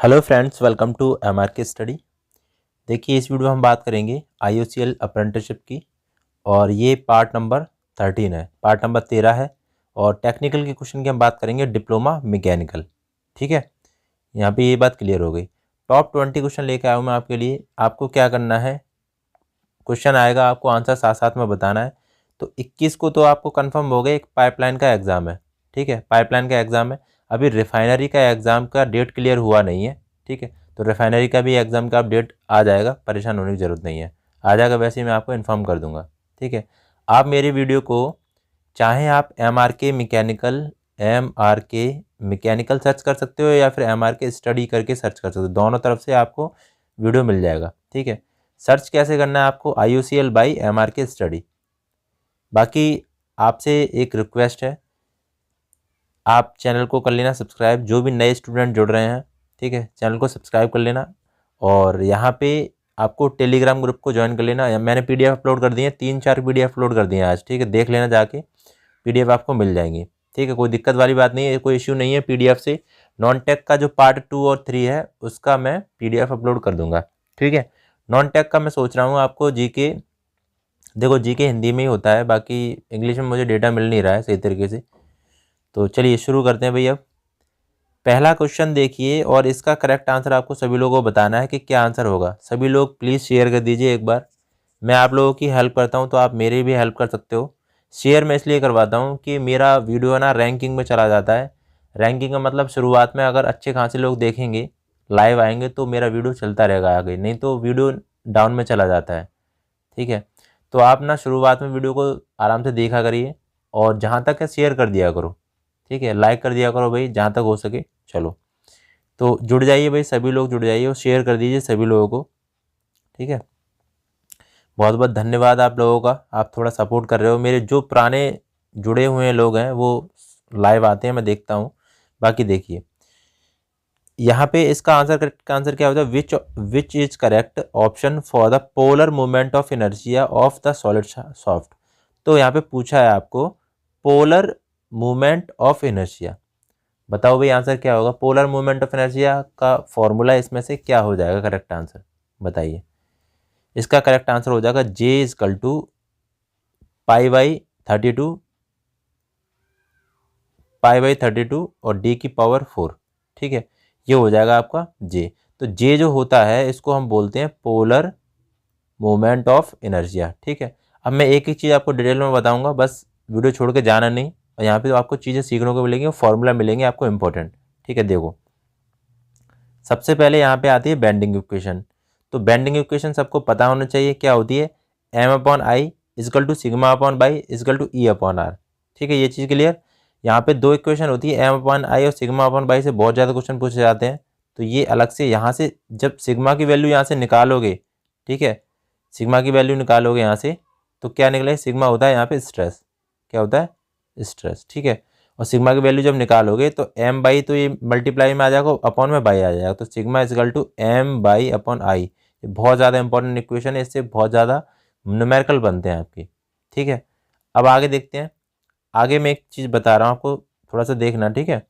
Hello friends, welcome to MRK study. देखिए, इस video में हम बात करेंगे IOCL अप्रेंटिसशिप की और ये पार्ट नंबर 13 है। पार्ट नंबर 13 है और टेक्निकल के क्वेश्चन की हम बात करेंगे डिप्लोमा मैकेनिकल। ठीक है, यहाँ पे ये बात क्लियर हो गई। टॉप 20 क्वेश्चन लेके आया हूँ मैं आपके लिए। आपको क्या करना है, क्वेश्चन आएगा, आपको आंसर साथ साथ में बताना है। तो 21 को तो आपको कंफर्म हो गया, एक पाइपलाइन का एग्ज़ाम है। ठीक है, पाइपलाइन का एग्ज़ाम है। अभी रिफाइनरी का एग्ज़ाम का डेट क्लियर हुआ नहीं है। ठीक है, तो रिफाइनरी का भी एग्ज़ाम का डेट आ जाएगा, परेशान होने की ज़रूरत नहीं है, आ जाएगा। वैसे ही मैं आपको इन्फॉर्म कर दूंगा। ठीक है, आप मेरी वीडियो को चाहे आप MRK मैकेनिकल सर्च कर सकते हो या फिर MRK स्टडी करके सर्च कर सकते हो। दोनों तरफ से आपको वीडियो मिल जाएगा। ठीक है, सर्च कैसे करना है आपको, IOCL बाई MRK स्टडी। बाकी आपसे एक रिक्वेस्ट है, आप चैनल को कर लेना सब्सक्राइब। जो भी नए स्टूडेंट जुड़ रहे हैं, ठीक है, चैनल को सब्सक्राइब कर लेना। और यहाँ पे आपको टेलीग्राम ग्रुप को ज्वाइन कर लेना। मैंने PDF अपलोड कर दिए हैं, 3-4 PDF अपलोड कर दिए हैं आज। ठीक है, देख लेना जाके, PDF आपको मिल जाएंगी। ठीक है, कोई दिक्कत वाली बात नहीं है, कोई इश्यू नहीं है। PDF से नॉन टेक का जो पार्ट 2 और 3 है उसका मैं PDF अपलोड कर दूंगा। ठीक है, नॉन टेक का मैं सोच रहा हूँ आपको GK, देखो GK हिंदी में ही होता है, बाकी इंग्लिश में मुझे डेटा मिल नहीं रहा है सही तरीके से। तो चलिए शुरू करते हैं भाई। अब पहला क्वेश्चन देखिए और इसका करेक्ट आंसर आपको सभी लोगों को बताना है कि क्या आंसर होगा। सभी लोग प्लीज़ शेयर कर दीजिए एक बार। मैं आप लोगों की हेल्प करता हूं तो आप मेरी भी हेल्प कर सकते हो। शेयर मैं इसलिए करवाता हूं कि मेरा वीडियो ना रैंकिंग में चला जाता है। रैंकिंग का मतलब शुरुआत में अगर अच्छे खासे लोग देखेंगे, लाइव आएंगे, तो मेरा वीडियो चलता रहेगा आगे, नहीं तो वीडियो डाउन में चला जाता है। ठीक है, तो आप ना शुरुआत में वीडियो को आराम से देखा करिए और जहाँ तक है शेयर कर दिया करो। ठीक है, लाइक कर दिया करो भाई जहाँ तक हो सके। चलो, तो जुड़ जाइए भाई, सभी लोग जुड़ जाइए और शेयर कर दीजिए सभी लोगों को। ठीक है, बहुत बहुत धन्यवाद आप लोगों का, आप थोड़ा सपोर्ट कर रहे हो। मेरे जो पुराने जुड़े हुए लोग हैं वो लाइव आते हैं, मैं देखता हूँ। बाकी देखिए यहाँ पे इसका आंसर क्या होता है, which is correct option for the polar movement of inertia of the solid soft. तो यहाँ पे पूछा है आपको पोलर मूवमेंट ऑफ इनर्शिया। बताओ भाई आंसर क्या होगा। पोलर मूवमेंट ऑफ इनर्शिया का फॉर्मूला इसमें से क्या हो जाएगा करेक्ट आंसर, बताइए। इसका करेक्ट आंसर हो जाएगा J = π/32 और D⁴। ठीक है, ये हो जाएगा आपका J। तो J जो होता है इसको हम बोलते हैं पोलर मोमेंट ऑफ इनर्शिया। ठीक है, अब मैं एक एक चीज़ आपको डिटेल में बताऊंगा, बस वीडियो छोड़ के जाना नहीं। और यहाँ पे तो आपको चीज़ें सीखने को मिलेंगी और फॉर्मूला मिलेंगे आपको इंपॉर्टेंट। ठीक है, देखो सबसे पहले यहाँ पे आती है बेंडिंग इक्वेशन। तो बेंडिंग इक्वेशन सबको पता होना चाहिए क्या होती है, M/I = σ/E/R। ठीक है, ये चीज़ क्लियर। यहाँ पे दो इक्वेशन होती है M/I और σ/Y से बहुत ज़्यादा क्वेश्चन पूछे जाते हैं। तो ये अलग से यहाँ से जब सिग्मा की वैल्यू यहाँ से निकालोगे, ठीक है, सिग्मा की वैल्यू निकालोगे यहाँ से, तो क्या निकलेगा, सिग्मा होता है यहाँ पे स्ट्रेस। क्या होता है, स्ट्रेस। ठीक है, और सिग्मा की वैल्यू जब निकालोगे तो M/, तो ये मल्टीप्लाई में आ जाएगा, अपॉन में बाई आ जाएगा। तो सिग्मा = M/I। ये बहुत ज़्यादा इंपॉर्टेंट इक्वेशन है, इससे बहुत ज़्यादा न्यूमेरिकल बनते हैं आपकी। ठीक है, अब आगे देखते हैं। आगे मैं एक चीज़ बता रहा हूँ आपको, थोड़ा सा देखना। ठीक है,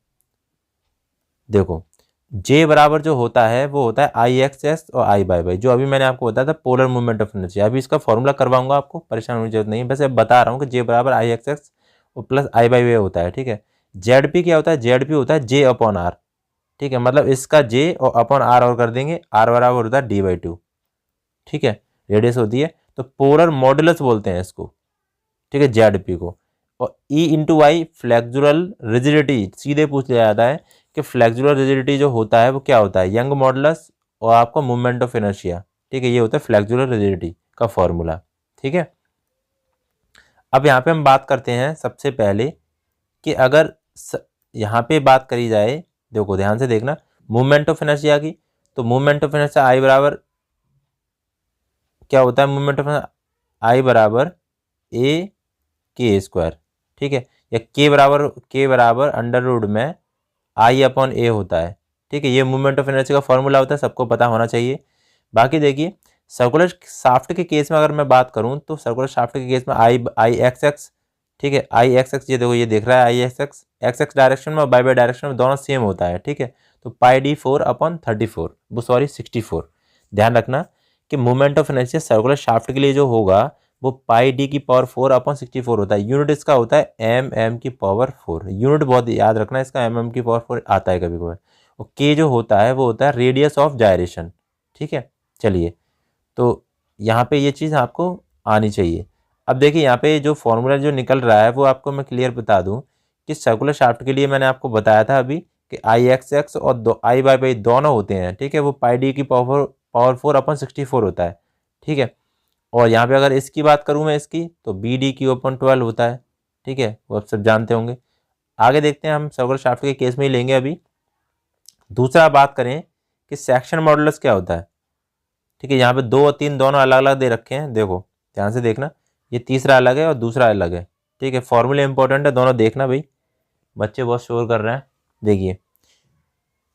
देखो J बराबर जो होता है वो होता है IXS और I/Y, जो अभी मैंने आपको बताया था पोलर मूवमेंट ऑफ इनर्जी। अभी इसका फॉर्मूला करवाऊंगा आपको, परेशान होने की जरूरत नहीं है, बस अब बता रहा हूँ कि J बराबर IXS और प्लस I/Y होता है। ठीक है, ZP क्या होता है, ZP होता है J/R। ठीक है, मतलब इसका J और अपॉन R और कर देंगे, R बराबर होता है D/2। ठीक है, रेडियस होती है, तो पोलर मॉडुलस बोलते हैं इसको। ठीक है, ZP को। और E/Y फ्लेक्सुरल रिजिडिटी, सीधे पूछ लिया जाता है कि फ्लेक्सुरल रिजिडिटी जो होता है वो क्या होता है, यंग मॉडुलस और आपका मूवमेंट ऑफ इनर्शिया। ठीक है, ये होता है फ्लेक्सुरल रिजिडिटी का फॉर्मूला। ठीक है, अब यहाँ पे हम बात करते हैं सबसे पहले कि अगर यहाँ पे बात करी जाए, देखो ध्यान से देखना, मूवमेंट ऑफ इनर्शिया की, तो मूवमेंट ऑफ इनर्शिया I बराबर क्या होता है, मूवमेंट ऑफ I बराबर AK²। ठीक है, या K बराबर √ में I/A होता है। ठीक है, ये मूवमेंट ऑफ इनर्शिया का फॉर्मूला होता है, सबको पता होना चाहिए। बाकी देखिए सर्कुलर शाफ्ट के केस में अगर मैं बात करूं तो सर्कुलर शाफ्ट के केस में IXX, ठीक है, IXX, ये देखो ये देख रहा है IXX, XX डायरेक्शन में और बाई डायरेक्शन में दोनों सेम होता है। ठीक है, तो पाई डी 4/34, वो सॉरी 64। ध्यान रखना कि moment of inertia circular shaft के लिए जो होगा वो पाई डी की पावर 4/64 होता है। यूनिट इसका होता है एम की पावर 4। यूनिट बहुत याद रखना, इसका एम की पावर 4 आता है कभी कभी। और के जो होता है वो होता है रेडियस ऑफ जायरेशन। ठीक है, चलिए तो यहाँ पे ये चीज़ आपको आनी चाहिए। अब देखिए यहाँ पे जो फॉर्मूला जो निकल रहा है वो आपको मैं क्लियर बता दूँ कि सर्कुलर शाफ्ट के लिए मैंने आपको बताया था अभी कि आई एक्स एक्स और आई वाई वाई दोनों होते हैं। ठीक है, वो पाई डी की पावर 4/64 होता है। ठीक है, और यहाँ पे अगर इसकी बात करूँ मैं इसकी, तो बी डी की ओपन 12 होता है। ठीक है, वो आप सब जानते होंगे। आगे देखते हैं, हम सर्कुलर शाफ्ट के केस में ही लेंगे अभी। दूसरा बात करें कि सेक्शन मॉडुलस क्या होता है। ठीक है, यहाँ पे 2 और 3 दोनों अलग अलग दे रखे हैं, देखो ध्यान से देखना, ये तीसरा अलग है और दूसरा अलग है। ठीक है, फॉर्मूले इंपॉर्टेंट है, दोनों देखना भाई, बच्चे बहुत शोर कर रहे हैं। देखिए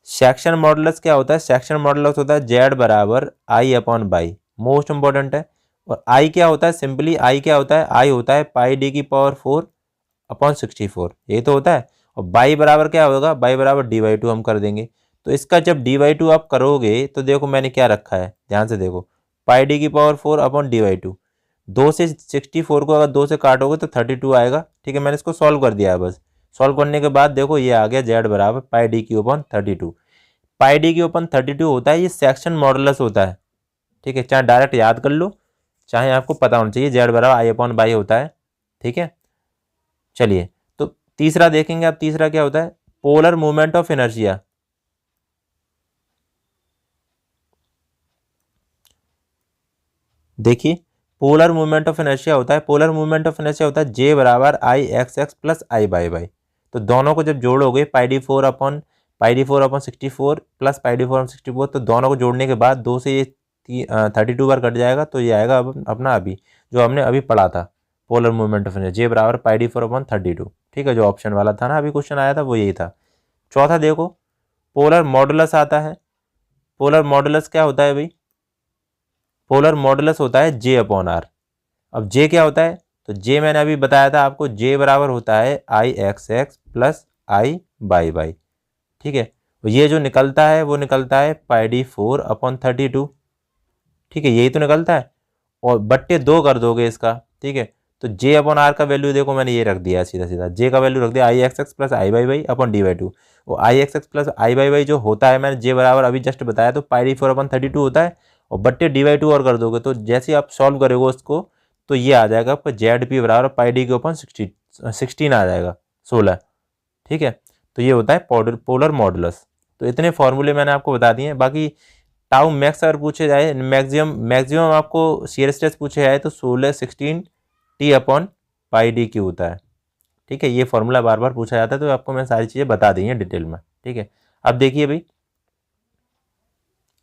सेक्शन मॉडुलस क्या होता है, सेक्शन मॉडुलस होता है जेड बराबर I/बाई, मोस्ट इंपॉर्टेंट है। और आई क्या होता है, सिंपली आई क्या होता है, आई होता है पाई डी की पावर 4/64, यही तो होता है। और बाई बराबर क्या होगा, बाई बराबर D/2 हम कर देंगे। तो इसका जब D/2 आप करोगे तो देखो मैंने क्या रखा है, ध्यान से देखो, पाई डी की पावर 4/D/2। 2 से 64 को अगर 2 से काटोगे तो 32 आएगा। ठीक है, मैंने इसको सॉल्व कर दिया है बस। सॉल्व करने के बाद देखो ये आ गया जेड बराबर पाई डी की ओपन 32। पाई डी की ओपन 32 होता है, ये सेक्शन मॉडुलस होता है। ठीक है, चाहे डायरेक्ट याद कर लो, चाहे आपको पता होना चाहिए, जेड बराबर I/बाई होता है। ठीक है, चलिए तो तीसरा देखेंगे। अब तीसरा क्या होता है, पोलर मूवमेंट ऑफ इनर्शिया। देखिए पोलर मूवमेंट ऑफ इनर्शिया होता है, पोलर मूवमेंट ऑफ इनर्शिया होता है जे बराबर I(x(x) प्लस I/y। तो दोनों को जब जोड़ोगे पाई डी 4/64 प्लस पाई डी 4/64, तो दोनों को जोड़ने के बाद 2 से ये 32 बार कट जाएगा, तो ये आएगा अपना अभी जो हमने अभी पढ़ा था, पोलर मूवमेंट ऑफ इनर्शिया जे बराबर पाई डी 4/32। ठीक है, जो ऑप्शन वाला था ना अभी क्वेश्चन आया था वो यही था। चौथा देखो पोलर मॉडुलस आता है। पोलर मॉडुलस क्या होता है भाई, पोलर मॉडुलस होता है J/R। अब J क्या होता है, तो J मैंने अभी बताया था आपको, J बराबर होता है I(x(x) प्लस I/y। ठीक है, तो ये जो निकलता है वो निकलता है पाई डी 4/32। ठीक है, यही तो निकलता है, और बट्टे 2 कर दोगे इसका। ठीक है, तो J/R का वैल्यू देखो मैंने ये रख दिया, सीधा सीधा J का वैल्यू रख दिया I(x(x) प्लस I/y/D/2। और I(x(x) प्लस I/y जो होता है मैंने J बराबर अभी जस्ट बताया, तो पाई डी 4/32 होता है, और बट्टे D/2 और कर दोगे, तो जैसे आप सॉल्व करोगे उसको तो ये आ जाएगा आपका ZP बराबर पाई डी के ओपन 16 आ जाएगा, 16। ठीक है, तो ये होता है पोलर मॉडुलस। तो इतने फॉर्मूले मैंने आपको बता दिए हैं। बाकी टाउ मैक्स अगर पूछे जाए, मैक्सिमम आपको शियर स्ट्रेस पूछे जाए तो 16 T/πd³ होता है। ठीक है, ये फॉर्मूला बार बार पूछा जाता है, तो आपको मैं सारी चीज़ें बता दी हैं डिटेल में। ठीक है, अब देखिए भाई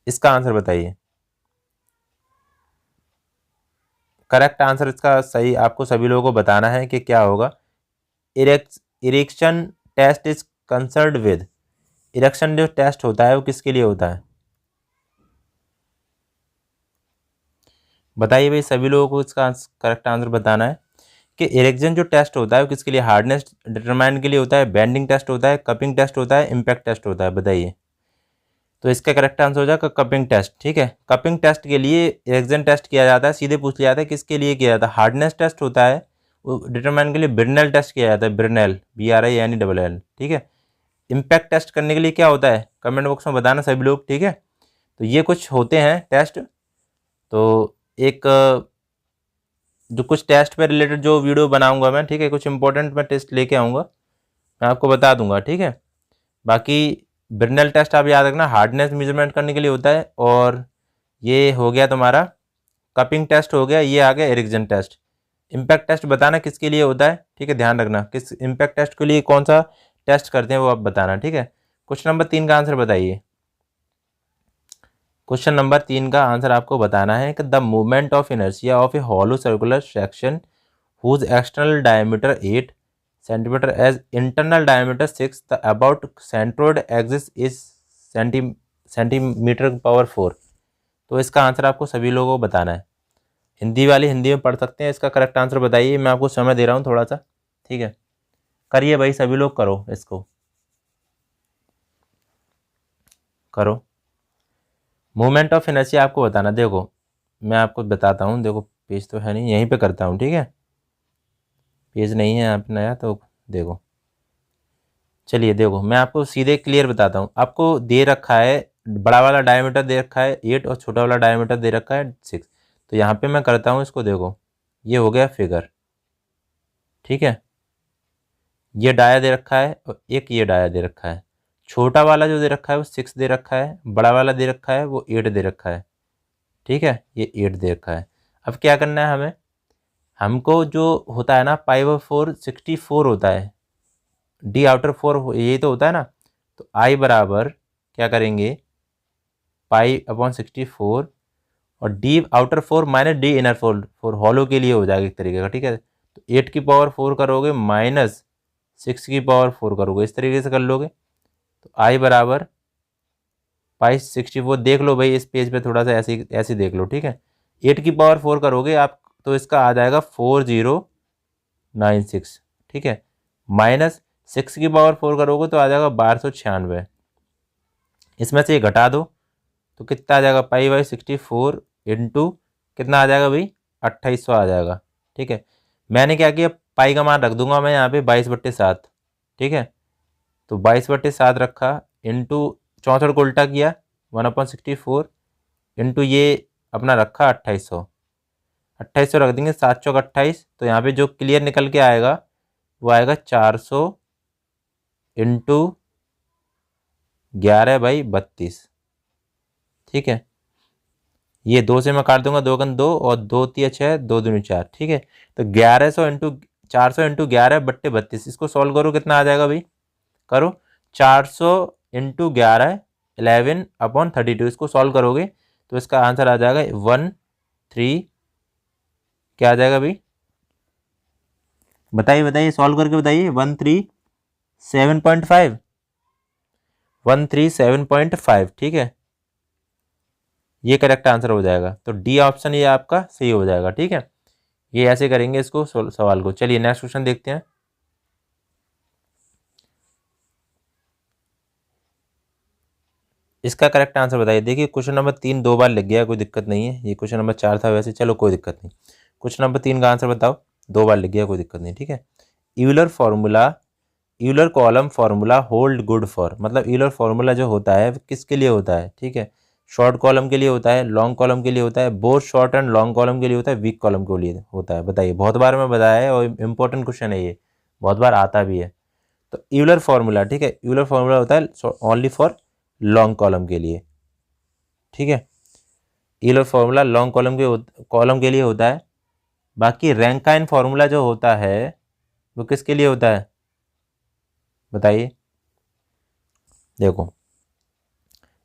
इसका आंसर बताइए। करेक्ट आंसर इसका सही आपको सभी लोगों को बताना है कि क्या होगा। Erection test is concerned with, erection जो टेस्ट होता है वो किसके लिए होता है, बताइए भाई सभी लोगों को इसका करेक्ट आंसर बताना है कि इरेक्शन जो टेस्ट होता है वो किसके लिए, हार्डनेस डिटरमाइन के लिए होता है, बेंडिंग टेस्ट होता है, कपिंग टेस्ट होता है, इम्पैक्ट टेस्ट होता है, बताइए। तो इसका करेक्ट आंसर हो जाएगा कपिंग टेस्ट। ठीक है, कपिंग टेस्ट के लिए इरेक्शन टेस्ट किया जाता है, सीधे पूछ लिया जाता है किसके लिए किया जाता है। हार्डनेस टेस्ट होता है वो डिटरमाइन के लिए ब्रिनेल टेस्ट किया जाता है, ब्रिनेल BRINELL। ठीक है, इम्पैक्ट टेस्ट करने के लिए क्या होता है, कमेंट बॉक्स में बताना सभी लोग। ठीक है, तो ये कुछ होते हैं टेस्ट। तो एक जो कुछ टेस्ट पे रिलेटेड जो वीडियो बनाऊंगा मैं, ठीक है, कुछ इंपॉर्टेंट मैं टेस्ट लेके आऊँगा, मैं आपको बता दूंगा। ठीक है, बाकी ब्रिनेल टेस्ट आप याद रखना हार्डनेस मेजरमेंट करने के लिए होता है। और ये हो गया तुम्हारा कपिंग टेस्ट हो गया, ये आ गया इरेक्शन टेस्ट। इम्पैक्ट टेस्ट बताना किसके लिए होता है, ठीक है, ध्यान रखना किस इम्पैक्ट टेस्ट के लिए कौन सा टेस्ट करते हैं वो आप बताना। ठीक है, क्वेश्चन नंबर 3 का आंसर बताइए। क्वेश्चन नंबर 3 का आंसर आपको बताना है कि the movement of inertia of a hollow circular section whose external diameter 8 centimetre as internal diameter 6, the about centroid axis is centimetre power 4। तो इसका आंसर आपको सभी लोगों को बताना है। हिंदी वाले हिंदी में पढ़ सकते हैं, इसका करेक्ट आंसर बताइए, मैं आपको समय दे रहा हूँ थोड़ा सा। ठीक है, करिए भाई सभी लोग करो इसको। करो। मूवमेंट ऑफ इनर्शिया आपको बताना, देखो मैं आपको बताता हूँ, देखो पेज तो है नहीं, यहीं पे करता हूँ, ठीक है, पेज नहीं है यहाँ पे नया, तो देखो चलिए देखो मैं आपको सीधे क्लियर बताता हूँ। आपको दे रखा है बड़ा वाला डायमीटर दे रखा है 8 और छोटा वाला डायमीटर दे रखा है 6। तो यहाँ पे मैं करता हूँ इसको, देखो ये हो गया फिगर, ठीक है, ये डाया दे रखा है और एक ये डाया दे रखा है। छोटा वाला जो दे रखा है वो 6 दे रखा है, बड़ा वाला दे रखा है वो 8 दे रखा है, ठीक है, ये 8 दे रखा है। अब क्या करना है हमें, हमको जो होता है ना π/4 64 होता है, डी आउटर 4 यही तो होता है ना। तो आई बराबर क्या करेंगे, π/64 और D outer 4 minus D inner 4 hollow के लिए हो जाएगा एक तरीके का, ठीक है। तो 8 की पावर 4 करोगे माइनस 6 की पावर 4 करोगे, इस तरीके से कर लोगे। तो आई बराबर π/64 देख लो भाई, इस पेज पे थोड़ा सा ऐसे ऐसे देख लो, ठीक है। 8 की पावर 4 करोगे आप तो इसका आ जाएगा 4096, ठीक है, माइनस 6 की पावर 4 करोगे तो आ जाएगा 1296। इसमें से ये घटा दो तो कितना आ जाएगा, π/64 इंटू कितना आ जाएगा भाई, 2800 आ जाएगा, ठीक है। मैंने क्या किया, पाई का मान रख दूंगा मैं यहाँ पे 22/7, ठीक है। तो 22/7 रखा इंटू 64 को उल्टा किया 1/64 इंटू ये अपना रखा 2800, 2800 रख देंगे, 7 चौक 28। तो यहाँ पे जो क्लियर निकल के आएगा वो आएगा 400 इंटू 11/32, ठीक है। ये 2 से मैं काट दूंगा, 2 × 2 और 2 × 6 2 दूनी 4, ठीक है। तो 1100 इंटू 400 इंटू 11/32, इसको सॉल्व करो कितना आ जाएगा भाई, करो 400 इंटू 11 11/32, इसको सॉल्व करोगे तो इसका आंसर आ जाएगा 13, क्या आ जाएगा भाई, बताइए बताइए सॉल्व करके बताइए, 137.5, 137.5, ठीक है, ये करेक्ट आंसर हो जाएगा। तो डी ऑप्शन ये आपका सही हो जाएगा, ठीक है। ये ऐसे करेंगे इसको सवाल को। चलिए नेक्स्ट क्वेश्चन देखते हैं। इसका करेक्ट आंसर बताइए। देखिए क्वेश्चन नंबर 3 2 बार लिख गया, कोई दिक्कत नहीं है। ये क्वेश्चन नंबर 4 था वैसे, चलो कोई दिक्कत नहीं। क्वेश्चन नंबर 3 का आंसर बताओ, 2 बार लिख गया, कोई दिक्कत नहीं, ठीक है। Euler formula, Euler column formula hold good for, मतलब यूलर फॉर्मूला जो होता है किसके लिए होता है, ठीक है। शॉर्ट कॉलम के लिए होता है, लॉन्ग कॉलम के लिए होता है, both short and long column के लिए होता है, वीक कॉलम के लिए होता है, बताइए। बहुत बार मैं बताया है और इंपॉर्टेंट क्वेश्चन है ये, बहुत बार आता भी है। तो यूलर फॉर्मूला, ठीक है, यूलर फॉर्मूला होता है ओनली फॉर लॉन्ग कॉलम के लिए, ठीक है। यूलर फॉर्मूला लॉन्ग कॉलम के लिए होता है। बाकी रैंकाइन फॉर्मूला जो होता है वो किसके लिए होता है, बताइए। देखो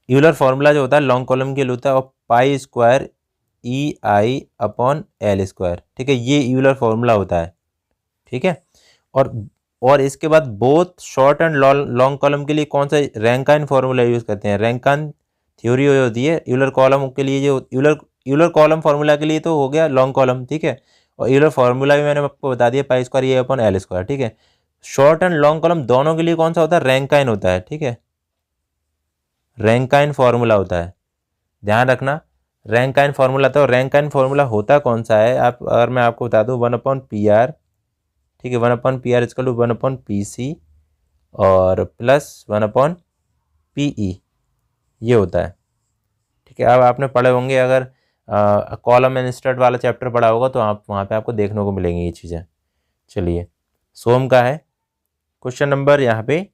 यूलर फॉर्मूला जो होता है लॉन्ग कॉलम के लिए होता है, और π² EI/L², ठीक है, ये यूलर फॉर्मूला होता है, ठीक है। और इसके बाद both short and long column के लिए कौन सा रैंकाइन फॉर्मूला यूज करते हैं, रैंकाइन थ्योरी होती है यूलर कॉलम के लिए, जो यूलर कॉलम फॉर्मूला के लिए तो हो गया लॉन्ग कॉलम, ठीक है। और यूलर फॉर्मूला भी मैंने आपको बता दिया, π² EI/L², ठीक है। शॉर्ट एंड लॉन्ग कॉलम दोनों के लिए कौन सा होता है, रैंकाइन होता है, ठीक है, रैंकाइन फॉर्मूला होता है, ध्यान रखना। रैंकाइन फॉर्मूला, तो रैंकाइन फॉर्मूला होता कौन सा है, आप अगर मैं आपको बता दूं 1/PR, ठीक है, 1/PR इक्वल टू 1/PC और प्लस 1/PE, ये होता है, ठीक है। अब आपने पढ़े होंगे, अगर कॉलम एंड स्टड वाला चैप्टर पढ़ा होगा तो आप वहाँ पे आपको देखने को मिलेंगी ये चीज़ें। चलिए सोम का है क्वेश्चन नंबर यहाँ पे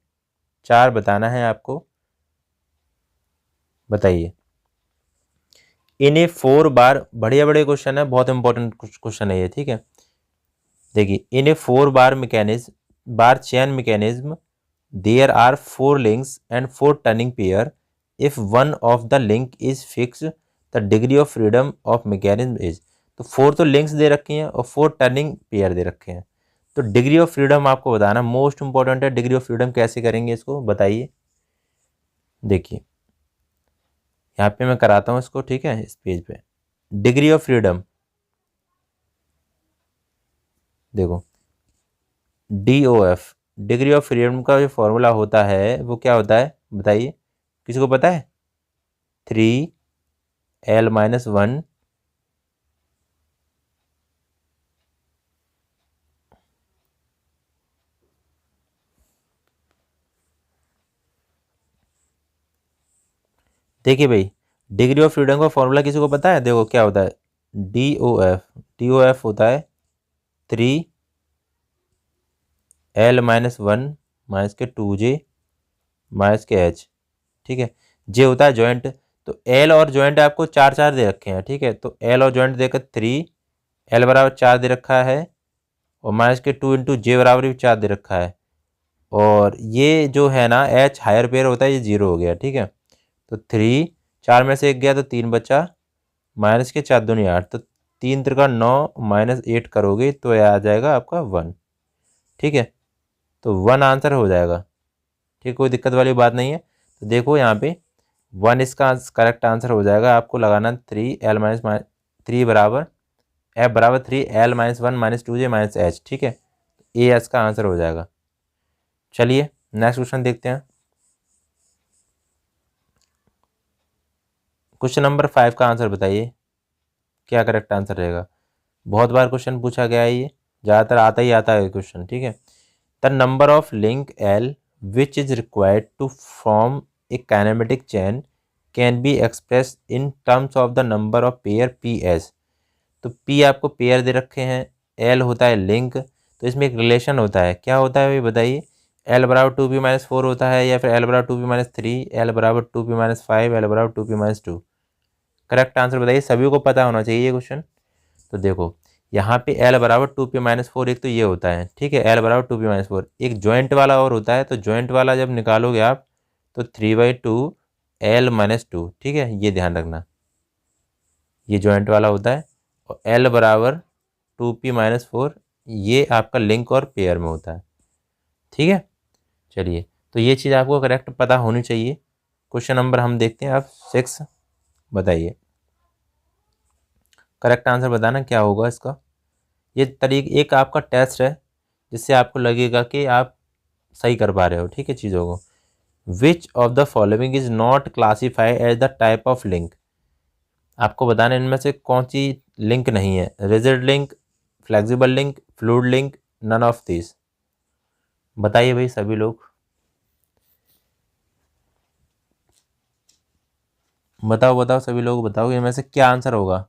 4 बताना है आपको, बताइए। इन्हें 4 बार, बढ़िया बढ़िया क्वेश्चन है, बहुत इंपॉर्टेंट क्वेश्चन है ये, ठीक है। देखिए in a 4 bar chain mechanism there are 4 links and 4 turning pair, if one of the link is fix the degree of freedom of mechanism is. तो 4 तो लिंक्स दे रखी हैं और 4 टर्निंग पेयर दे रखे हैं, तो डिग्री ऑफ फ्रीडम आपको बताना मोस्ट इंपॉर्टेंट है। डिग्री ऑफ फ्रीडम कैसे करेंगे इसको बताइए। देखिए यहाँ पे मैं कराता हूँ इसको, ठीक है, इस पेज पे डिग्री ऑफ फ्रीडम, देखो DOF डिग्री ऑफ फ्रीडम का जो फॉर्मूला होता है वो क्या होता है, बताइए, किसी को पता है। 3l-1 देखिए भाई, डिग्री ऑफ फ्रीडम का फॉर्मूला किसी को पता है? देखो क्या होता है, DOF होता है 3l-1 माइनस के 2j माइनस के h, ठीक है। जे होता है जॉइंट, तो एल और जॉइंट आपको 4 दे रखे हैं, ठीक है। तो एल और जॉइंट देकर 3, L = 4 दे रखा है, और माइनस के 2 इंटू जे बराबर भी 4 दे रखा है। और ये जो है ना एच हायर पेयर होता है, ये 0 हो गया, ठीक है। तो 3, 4 में से 1 गया तो 3 बचा, माइनस के 4 दूनी 8, तो 3 त्रिका 9 माइनस 8 करोगे तो यह आ जाएगा आपका 1, ठीक है। तो 1 आंसर हो जाएगा, ठीक, कोई दिक्कत वाली बात नहीं है। तो देखो यहाँ पे 1 इसका करेक्ट आंसर हो जाएगा। आपको लगाना 3 बराबर F बराबर 3l-1 minus 2j minus h, ठीक है। ए एस का आंसर हो जाएगा। चलिए नेक्स्ट क्वेश्चन देखते हैं। क्वेश्चन नंबर 5 का आंसर बताइए, क्या करेक्ट आंसर रहेगा। बहुत बार क्वेश्चन पूछा गया है, ये ज़्यादातर आता है क्वेश्चन, ठीक है। The number of link L which is required to form a kinematic chain can be express in terms of the number of pair PS। तो P आपको पेयर दे रखे हैं, L होता है लिंक, तो इसमें एक रिलेशन होता है, क्या होता है भाई बताइए। L बराबर 2p-4 होता है, या फिर L बराबर 2p-3, L बराबर 2p-5, L बराबर 2p-2। करेक्ट आंसर बताइए, सभी को पता होना चाहिए ये क्वेश्चन। तो देखो यहाँ पे L बराबर 2p-4, एक तो ये होता है, ठीक है, L बराबर 2p-4। एक जॉइंट वाला और होता है, तो जॉइंट वाला जब निकालोगे आप तो 3/2 L-2, ठीक है, ये ध्यान रखना, ये जॉइंट वाला होता है। और L बराबर 2p-4 ये आपका लिंक और पेयर में होता है, ठीक है। चलिए, तो ये चीज़ आपको करेक्ट पता होनी चाहिए। क्वेश्चन नंबर हम देखते हैं आप 6, बताइए करेक्ट आंसर बताना क्या होगा इसका। ये एक आपका टेस्ट है जिससे आपको लगेगा कि आप सही कर पा रहे हो, ठीक है, चीज़ों को। Which of the following is not classified as the type of link. आपको बताना इनमें से कौन सी लिंक नहीं है। Rigid link, flexible link, fluid link, none of this. बताइए भाई सभी लोग, बताओ सभी लोग बताओ, इनमें से क्या आंसर होगा,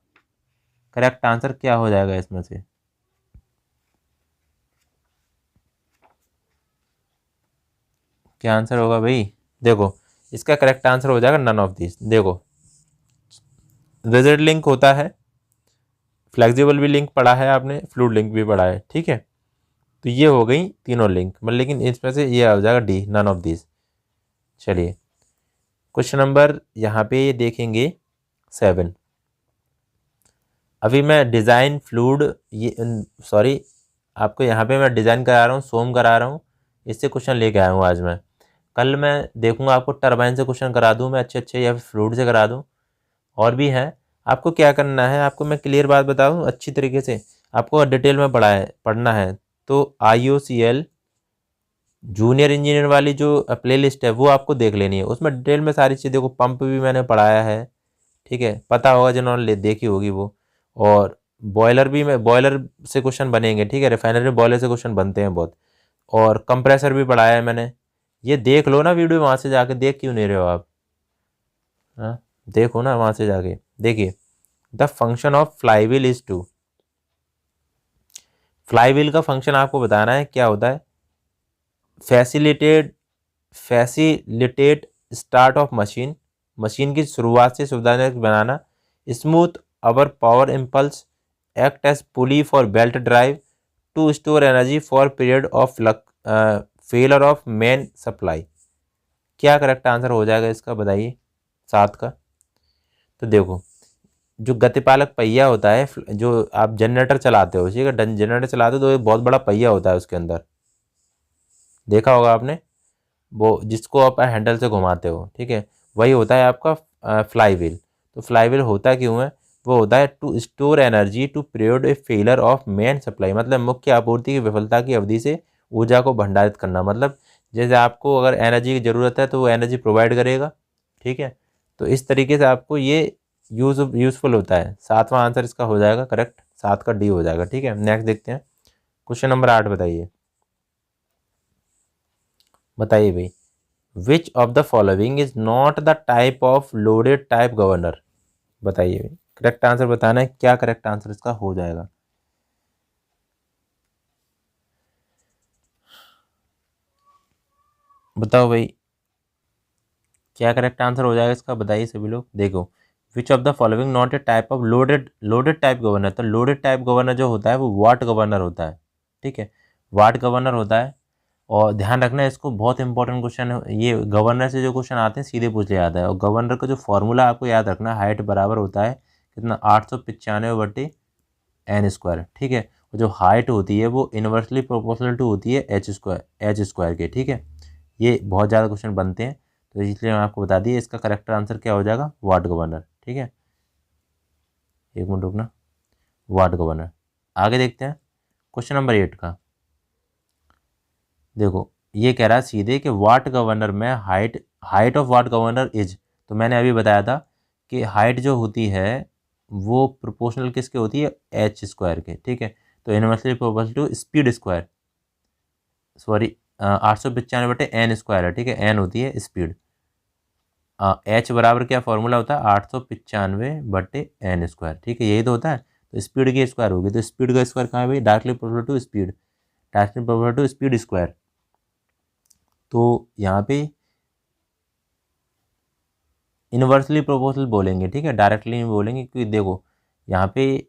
करेक्ट आंसर क्या हो जाएगा इसमें से। क्या आंसर होगा भाई। देखो इसका करेक्ट आंसर हो जाएगा नन ऑफ दिस। देखो रिजिड लिंक होता है, फ्लेक्सिबल भी लिंक पढ़ा है आपने, फ्लूइड लिंक भी पढ़ा है, ठीक है। तो ये हो गई तीनों लिंक, मतलब लेकिन इसमें से ये हो जाएगा डी, नन ऑफ दिस। चलिए क्वेश्चन नंबर यहाँ पे ये देखेंगे 7। अभी मैं डिज़ाइन फ्लूइड, ये सॉरी, आपको यहाँ पे मैं डिज़ाइन करा रहा हूँ, सोम करा रहा हूँ, इससे क्वेश्चन लेके आया हूँ आज मैं। कल मैं देखूँगा आपको टरबाइन से क्वेश्चन करा दूँ मैं अच्छे, या फिर फ्लूइड से करा दूँ, और भी हैं। आपको क्या करना है, आपको मैं क्लियर बात बताऊँ अच्छी तरीके से, आपको डिटेल में पढ़ना है। तो IOCL जूनियर इंजीनियर वाली जो प्ले लिस्ट है वो आपको देख लेनी है, उसमें डिटेल में सारी चीज़ देखो। पंप भी मैंने पढ़ाया है, ठीक है, पता होगा जिन्होंने देखी होगी वो। और बॉयलर भी, मैं बॉयलर से क्वेश्चन बनेंगे, ठीक है, रिफाइनरी में बॉयलर से क्वेश्चन बनते हैं बहुत। और कंप्रेसर भी पढ़ाया है मैंने, ये देख लो ना वीडियो, वहाँ से जाके देख क्यों नहीं रहे हो आप, हाँ देखो ना वहाँ से जाके। देखिए the function of flywheel is to, flywheel का फंक्शन आपको बताना है क्या होता है। Facilitate start of machine, machine की शुरुआत से सुविधाजनक बनाना। Smooth our power impulse, act as pulley for belt drive, to store energy for period of failure of main supply. क्या करेक्ट आंसर हो जाएगा इसका बताइए, 7 का। तो देखो जो गतिपालक पहिया होता है, जो आप जनरेटर चलाते हो, ठीक है, जनरेटर चलाते हो तो एक बहुत बड़ा पहिया होता है उसके अंदर, देखा होगा आपने, वो जिसको आप हैंडल से घुमाते हो, ठीक है, वही होता है आपका फ्लाई व्हील। तो फ्लाई व्हील होता क्यों है, वो होता है to store energy to period a failure of main supply, मतलब मुख्य आपूर्ति की विफलता की अवधि से ऊर्जा को भंडारित करना। मतलब जैसे आपको अगर एनर्जी की ज़रूरत है तो वो एनर्जी प्रोवाइड करेगा, ठीक है। तो इस तरीके से आपको ये यूज़फुल होता है। 7वां आंसर इसका हो जाएगा करेक्ट, 7 का डी हो जाएगा। ठीक है, नेक्स्ट देखते हैं क्वेश्चन नंबर 8। बताइए भाई, विच of the following is not the type of loaded type governor. बताइए भाई, करेक्ट आंसर बताना है, क्या करेक्ट आंसर इसका हो जाएगा। बताओ भाई, क्या करेक्ट आंसर हो जाएगा इसका, बताइए सभी लोग। देखो, विच of the following not a type of loaded type governor. तो लोडेड टाइप गवर्नर जो होता है वो वाट गवर्नर होता है। ठीक है, वाट गवर्नर होता है। और ध्यान रखना है इसको, बहुत इंपॉर्टेंट क्वेश्चन है ये। गवर्नर से जो क्वेश्चन आते हैं सीधे पूछ लिया जाता है। और गवर्नर का जो फॉर्मूला आपको याद रखना है, हाइट बराबर होता है कितना, 895/n²। ठीक है, जो हाइट होती है वो इन्वर्सली प्रोपोर्शनल टू होती है h² के। ठीक है, ये बहुत ज़्यादा क्वेश्चन बनते हैं, तो इसलिए मैं आपको बता दिए इसका करेक्ट आंसर क्या हो जाएगा, वाट गवर्नर। ठीक है, एक मिनट रुकना, वाट गवर्नर। आगे देखते हैं क्वेश्चन नंबर 8 का। देखो, ये कह रहा है सीधे कि वाट गवर्नर में height of what governor is. तो मैंने अभी बताया था कि हाइट जो होती है वो प्रोपोर्शनल किसके होती है, h² के। ठीक है, तो inversely proportional to speed square, sorry 895/n² है। ठीक है, n होती है स्पीड। h बराबर क्या फॉर्मूला होता है, 895/n²। ठीक है, यही तो होता है। तो स्पीड की स्क्वायर होगी, तो स्पीड का स्क्वायर कहाँ है भाई, directly proportional to speed, directly proportional to speed square. तो यहाँ पे इन्वर्सली प्रोपोर्शनल बोलेंगे। ठीक है, डायरेक्टली नहीं बोलेंगे, क्योंकि देखो यहाँ पे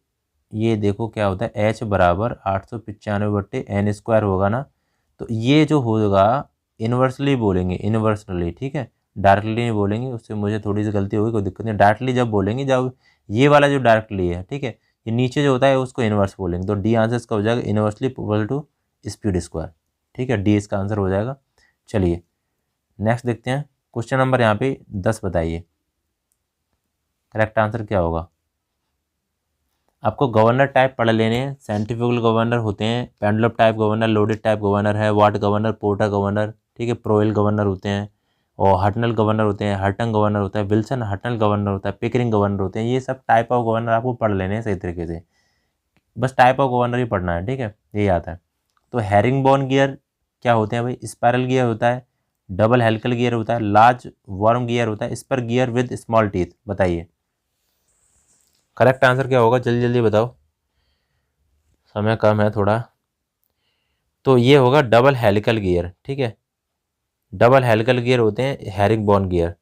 ये देखो क्या होता है, h बराबर 895/n² होगा ना। तो ये जो होगा इन्वर्सली बोलेंगे, इन्वर्सली। ठीक है, डायरेक्टली नहीं बोलेंगे, उससे मुझे थोड़ी सी गलती होगी, कोई दिक्कत नहीं। डायरेक्टली जब बोलेंगे, जब ये वाला जो डायरेक्टली है, ठीक है, ये नीचे जो होता है उसको इन्वर्स बोलेंगे। तो डी आंसर इसका हो जाएगा inversely proportional to speed square. ठीक है, डी इसका आंसर हो जाएगा। चलिए नेक्स्ट देखते हैं क्वेश्चन नंबर यहाँ पे 10। बताइए करेक्ट आंसर क्या होगा। आपको गवर्नर टाइप पढ़ लेने हैं। सेंट्रीफ्यूगल गवर्नर होते हैं, pendulum type governor, loaded type governor है, वाट गवर्नर, पोर्टर गवर्नर, ठीक है, प्रोएल गवर्नर होते हैं, और हटनल गवर्नर होते हैं, हटन गवर्नर होता है, विल्सन हटनल गवर्नर होता है, पिकरिंग गवर्नर होते हैं। ये सब टाइप ऑफ गवर्नर आपको पढ़ लेने हैं सही तरीके से, बस टाइप ऑफ गवर्नर ही पढ़ना है। ठीक है, यही आता है। तो हैरिंगबोन गियर क्या होते हैं भाई, स्पायरल गियर होता है, डबल हेलिकल गियर होता है, लार्ज वर्म गियर होता है, spur gear with small teeth. बताइए करेक्ट आंसर क्या होगा, जल्दी जल्दी बताओ, समय कम है थोड़ा। तो ये होगा डबल हेलिकल गियर। ठीक है, डबल हेलिकल गियर होते हैं हैरिंगबोन गियर,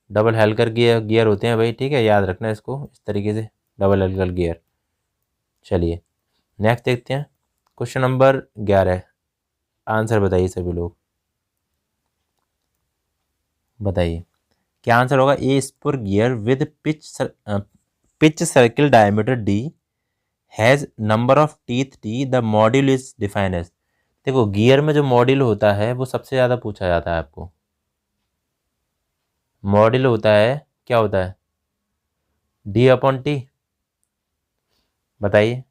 डबल हेलिकल गियर होते हैं भाई। ठीक है, याद रखना इसको इस तरीके से, डबल हेलिकल गियर। चलिए नेक्स्ट देखते हैं क्वेश्चन नंबर 11। आंसर बताइए सभी लोग, बताइए क्या आंसर होगा। A spur gear with pitch circle diameter d has number of teeth d, the module is defined as. देखो, गियर में जो मॉड्यूल होता है वो सबसे ज़्यादा पूछा जाता है आपको। मॉड्यूल होता है, क्या होता है, d/t। बताइए,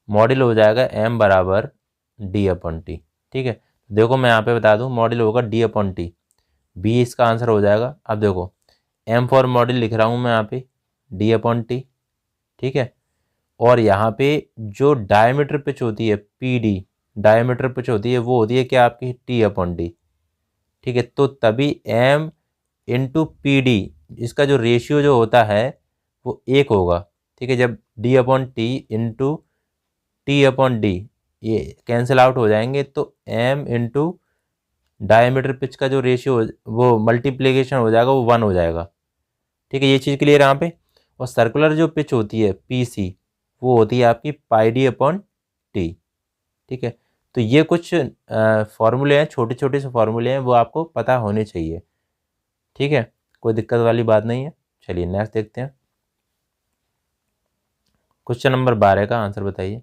मॉड्यूल हो जाएगा m बराबर d/t। ठीक है, देखो मैं यहाँ पे बता दूँ, मॉड्यूल होगा d/t, बी इसका आंसर हो जाएगा। अब देखो, m फॉर मॉड्यूल लिख रहा हूँ मैं यहाँ पे, d/t। ठीक है, और यहाँ पे जो डायमीटर पिच होती है PD, डायमीटर पिच होती है वो होती है क्या आपकी t/d। ठीक है, तो तभी m इंटू PD, इसका जो रेशियो जो होता है वो 1 होगा। ठीक है, जब d/t इंटू t/d ये कैंसिल आउट हो जाएंगे, तो m इंटू डायमीटर पिच का जो रेशियो वो मल्टीप्लिकेशन हो जाएगा, वो 1 हो जाएगा। ठीक है, ये चीज़ क्लियर यहाँ पे। और सर्कुलर जो पिच होती है PC, वो होती है आपकी πd/t। ठीक है, तो ये कुछ फॉर्मूले हैं, छोटे छोटे से फॉर्मूले हैं, वो आपको पता होने चाहिए। ठीक है, कोई दिक्कत वाली बात नहीं है। चलिए नेक्स्ट देखते हैं क्वेश्चन नंबर 12 का आंसर बताइए,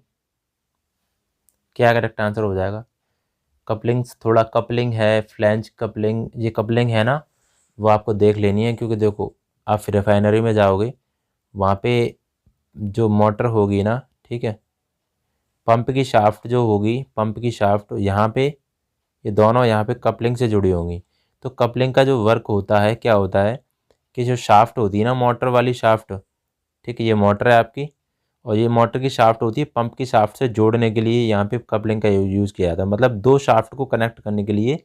क्या करेक्ट आंसर हो जाएगा। कपलिंग्स, थोड़ा कपलिंग है, फ्लैंज कपलिंग, ये कपलिंग है ना, वो आपको देख लेनी है। क्योंकि देखो, आप रिफाइनरी में जाओगे, वहाँ पे जो मोटर होगी ना, ठीक है, पंप की शाफ्ट जो होगी, पंप की शाफ्ट यहाँ पे, ये दोनों यहाँ पे कपलिंग से जुड़ी होंगी। तो कपलिंग का जो वर्क होता है, क्या होता है कि जो शाफ्ट होती है ना, मोटर वाली शाफ्ट, ठीक है, ये मोटर है आपकी, और ये मोटर की शाफ्ट होती है पंप की शाफ्ट से जोड़ने के लिए यहाँ पे कपलिंग का यूज़ किया जाता है। मतलब दो शाफ्ट को कनेक्ट करने के लिए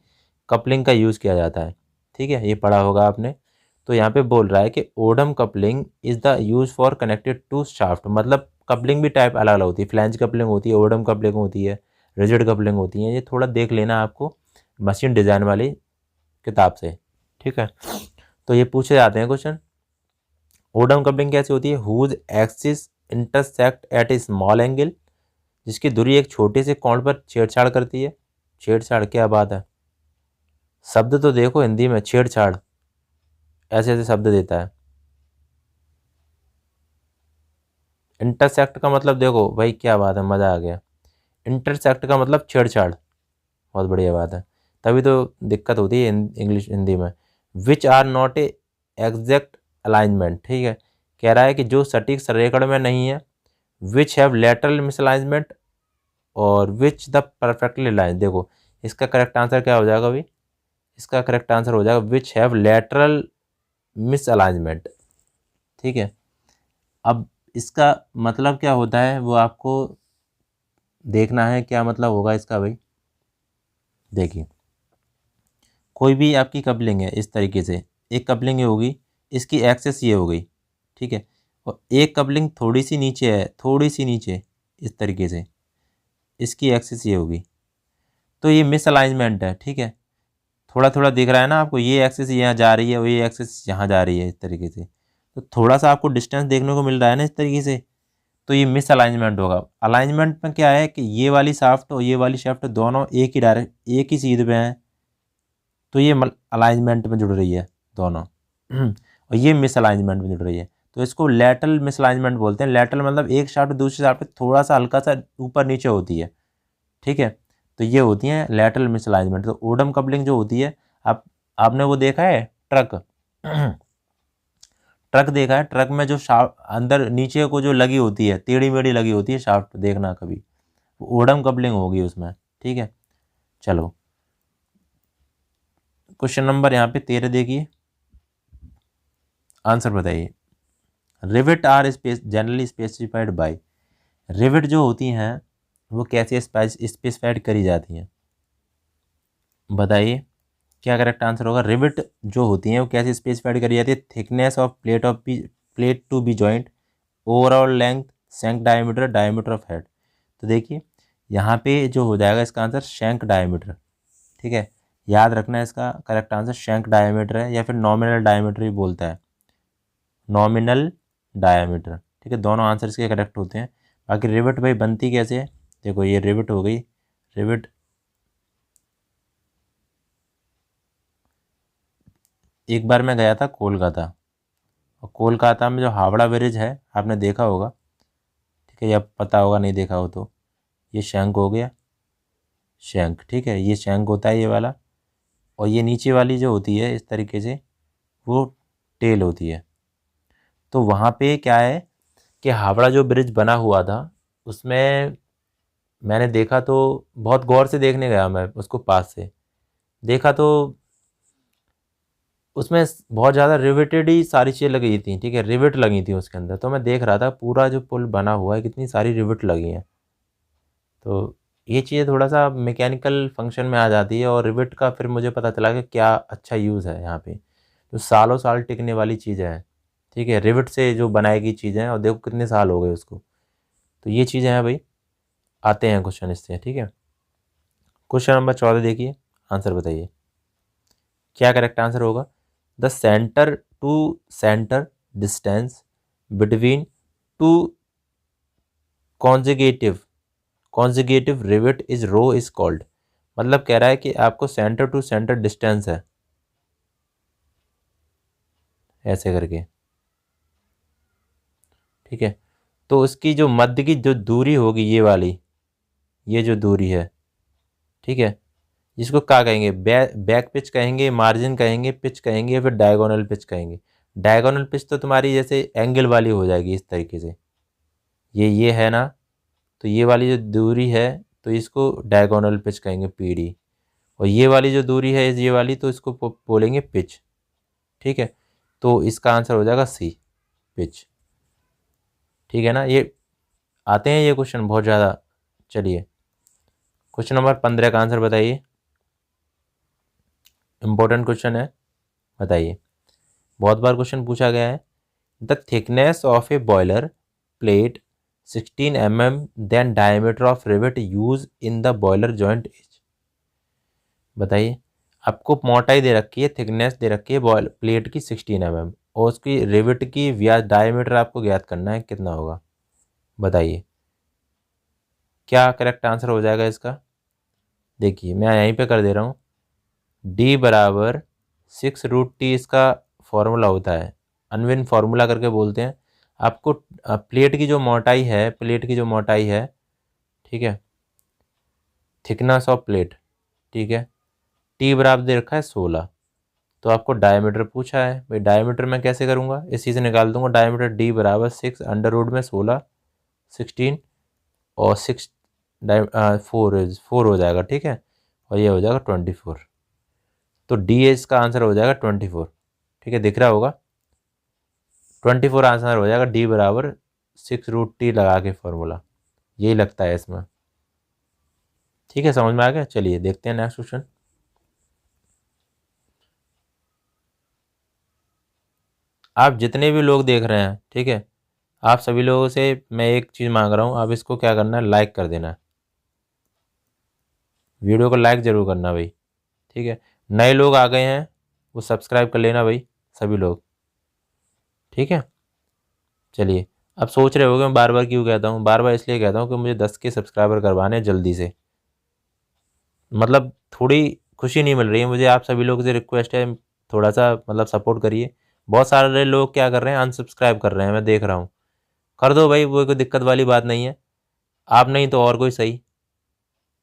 कपलिंग का यूज़ किया जाता है। ठीक है, ये पढ़ा होगा आपने। तो यहाँ पे बोल रहा है कि Oldham coupling is the use for connected to shaft. मतलब कपलिंग भी टाइप अलग अलग होती है, फ्लैंज कपलिंग होती है, ओडम कपलिंग होती है, रिजिड कपलिंग होती है। ये थोड़ा देख लेना आपको मशीन डिज़ाइन वाली किताब से। ठीक है, तो ये पूछे जाते हैं क्वेश्चन। ओडम कपलिंग कैसी होती है? Whose axis intersect at a small angle, जिसकी दूरी एक छोटे से कोण पर छेड़छाड़ करती है। छेड़छाड़, क्या बात है, शब्द तो देखो हिंदी में, छेड़छाड़ ऐसे ऐसे शब्द देता है। इंटरसेक्ट का मतलब देखो भाई, क्या बात है, मज़ा आ गया। इंटरसेक्ट का मतलब छेड़छाड़, बहुत बढ़िया बात है, तभी तो दिक्कत होती है इंग्लिश हिंदी में। Which are not a exact alignment, ठीक है, कह रहा है कि जो सटीक संरेखण में नहीं है। विच हैव लेटरल मिसअलाइनमेंट और विच द परफेक्टली लाइन। देखो इसका करेक्ट आंसर क्या हो जाएगा अभी? इसका करेक्ट आंसर हो जाएगा विच हैव लेटरल मिसअलाइनमेंट। ठीक है, अब इसका मतलब क्या होता है वो आपको देखना है, क्या मतलब होगा इसका भाई। देखिए, कोई भी आपकी कपलिंग है इस तरीके से, एक कपलिंग होगी, इसकी एक्सेस ये हो गई, ठीक है, और एक कपलिंग थोड़ी सी नीचे है, थोड़ी सी नीचे इस तरीके से, इसकी एक्सेस ये होगी, तो ये मिसअलाइनमेंट है। ठीक है, थोड़ा थोड़ा दिख रहा है ना आपको, ये एक्सेस यहाँ जा रही है और ये एक्सेस यहाँ जा रही है इस तरीके से, तो थोड़ा सा आपको डिस्टेंस देखने को मिल रहा है ना इस तरीके से, तो ये मिस अलाइनमेंट होगा। अलाइनमेंट में क्या है कि ये वाली शाफ्ट और ये वाली शाफ्ट दोनों एक ही एक ही सीध पे हैं, तो ये अलाइनमेंट में जुड़ रही है दोनों और ये मिस अलाइनमेंट में जुड़ रही है, तो इसको लेटरल मिस अलाइनमेंट बोलते हैं। लेटरल मतलब एक शाफ्ट दूसरी शाफ्ट पे थोड़ा सा हल्का सा ऊपर नीचे होती है। ठीक है, तो ये होती हैं लेटरल मिस अलाइनमेंट। तो ओडम कपलिंग जो होती है, आपने वो देखा है ट्रक ट्रक देखा है, ट्रक में जो शाफ्ट अंदर नीचे को जो लगी होती है, टेढ़ी मेढ़ी लगी होती है शाफ्ट, देखना कभी, ओडम कपलिंग होगी उसमें। ठीक है, चलो क्वेश्चन नंबर यहाँ पे 13 देखिए, आंसर बताइए। Rivet are generally specified by. Rivet जो होती हैं वो कैसे स्पेसिफाइड करी जाती हैं, बताइए क्या करेक्ट आंसर होगा। रिविट जो होती हैं वो कैसे स्पेसिफाइड करी जाती है? Thickness of plate to be joint, overall length, shank diameter, diameter of head. तो देखिए यहाँ पे जो हो जाएगा इसका आंसर शैंक डायमीटर। ठीक है, याद रखना इसका करेक्ट आंसर शैंक डायमीटर है, या फिर नॉमिनल डायमीटर भी बोलता है, नॉमिनल डायमीटर। ठीक है, दोनों आंसर इसके करेक्ट होते हैं। बाकी रिविट भाई बनती कैसे है, देखो ये रिविट हो गई। रिविट एक बार मैं गया था कोलकाता, और कोलकाता में जो हावड़ा ब्रिज है आपने देखा होगा, ठीक है, या पता होगा नहीं देखा हो तो, ये शंख हो गया, शंख। ठीक है, ये शंख होता है ये वाला, और ये नीचे वाली जो होती है इस तरीके से वो टेल होती है। तो वहाँ पे क्या है कि हावड़ा जो ब्रिज बना हुआ था उसमें मैंने देखा, तो बहुत गौर से देखने गया मैं उसको पास से देखा, तो उसमें बहुत ज़्यादा रिवेटेड ही सारी चीज़ें लगी थी। ठीक है, रिवेट लगी थी उसके अंदर, तो मैं देख रहा था पूरा जो पुल बना हुआ है कितनी सारी रिवेट लगी हैं। तो ये चीज़ें थोड़ा सा मैकेनिकल फंक्शन में आ जाती है, और रिवेट का फिर मुझे पता चला कि क्या अच्छा यूज़ है यहाँ पे, जो सालों साल टिकने वाली चीज़ें हैं। ठीक है, रिवेट से जो बनाई गई चीज़ें हैं, और देखो कितने साल हो गए उसको। तो ये चीज़ें हैं भाई, आते हैं क्वेश्चन इससे। ठीक है, क्वेश्चन नंबर 14 देखिए, आंसर बताइए क्या करेक्ट आंसर होगा। The centre to centre distance between two consecutive rivet is row is called. मतलब कह रहा है कि आपको सेंटर टू सेंटर डिस्टेंस है ऐसे करके। ठीक है, तो उसकी जो मध्य की जो दूरी होगी ये वाली, ये जो दूरी है, ठीक है, जिसको क्या कहेंगे, बैक पिच कहेंगे, मार्जिन कहेंगे, पिच कहेंगे, या फिर डायगोनल पिच कहेंगे। डायगोनल पिच तो तुम्हारी जैसे एंगल वाली हो जाएगी इस तरीके से, ये है ना, तो ये वाली जो दूरी है तो इसको डायगोनल पिच कहेंगे, पीडी। और ये वाली जो दूरी है ये वाली, तो इसको बोलेंगे पिच। ठीक है, तो इसका आंसर हो जाएगा सी, पिच। ठीक है ना, ये आते हैं ये क्वेश्चन बहुत ज़्यादा। चलिए क्वेश्चन नंबर 15 का आंसर बताइए, इंपॉर्टेंट क्वेश्चन है, बताइए। बहुत बार क्वेश्चन पूछा गया है। The thickness of a boiler plate 16 mm then diameter of rivet use in the boiler joint is. बताइए, आपको मोटाई दे रखी है, थिकनेस दे रखी है बॉयल प्लेट की 16 mm, और उसकी रिवेट की व्यास डायमीटर आपको ज्ञात करना है, कितना होगा। बताइए क्या करेक्ट आंसर हो जाएगा इसका। देखिए मैं यहीं पे कर दे रहा हूँ, D बराबर 6√T इसका फॉर्मूला होता है, अनविन फार्मूला करके बोलते हैं। आपको प्लेट की जो मोटाई है, प्लेट की जो मोटाई है, ठीक है, थिकनेस ऑफ प्लेट, ठीक है, T बराबर दे रखा है 16, तो आपको डायमीटर पूछा है भाई, डायमीटर मैं कैसे करूँगा, इसी से निकाल दूंगा डायमीटर। D बराबर 6 अंडर रूट में 16, 16 और 6 4 हो जाएगा, ठीक है, और ये हो जाएगा 24। तो डी इसका आंसर हो जाएगा 24। ठीक है, दिख रहा होगा, 24 आंसर हो जाएगा। D बराबर 6√T लगा के फॉर्मूला, यही लगता है इसमें। ठीक है, समझ में आ गया। चलिए देखते हैं नेक्स्ट क्वेश्चन। आप जितने भी लोग देख रहे हैं, ठीक है, आप सभी लोगों से मैं एक चीज़ मांग रहा हूँ, आप इसको क्या करना है, लाइक कर देना है, वीडियो को लाइक ज़रूर करना भाई। ठीक है, नए लोग आ गए हैं वो सब्सक्राइब कर लेना भाई, सभी लोग। ठीक है, चलिए। अब सोच रहे होगे मैं बार बार क्यों कहता हूँ, बार बार इसलिए कहता हूँ कि मुझे 10 के सब्सक्राइबर करवाने हैं जल्दी से। मतलब थोड़ी खुशी नहीं मिल रही है मुझे, आप सभी लोगों से रिक्वेस्ट है, थोड़ा सा मतलब सपोर्ट करिए। बहुत सारे लोग क्या कर रहे हैं, अनसब्सक्राइब कर रहे हैं, मैं देख रहा हूँ। कर दो भाई, वो कोई दिक्कत वाली बात नहीं है, आप नहीं तो और कोई सही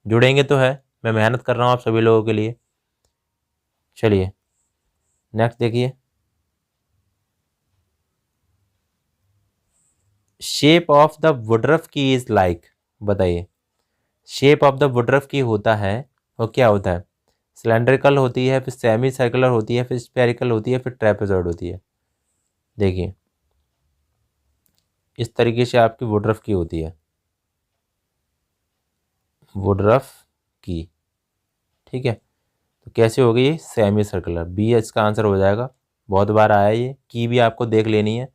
जुड़ेंगे तो है, मैं मेहनत कर रहा हूँ आप सभी लोगों के लिए। चलिए नेक्स्ट देखिए, शेप ऑफ द वुडरफ की इज लाइक। बताइए, शेप ऑफ द वुडरफ की होता है, वो क्या होता है, सिलेंड्रिकल होती है, फिर सेमी सर्कुलर होती है, फिर स्फेरिकल होती है, फिर ट्रेपेजॉइड होती है। देखिए इस तरीके से आपकी वुडरफ की होती है, वुडरफ की। ठीक है, तो कैसे होगी, सेमी सर्कुलर, बी इसका आंसर हो जाएगा। बहुत बार आया ये, की भी आपको देख लेनी है,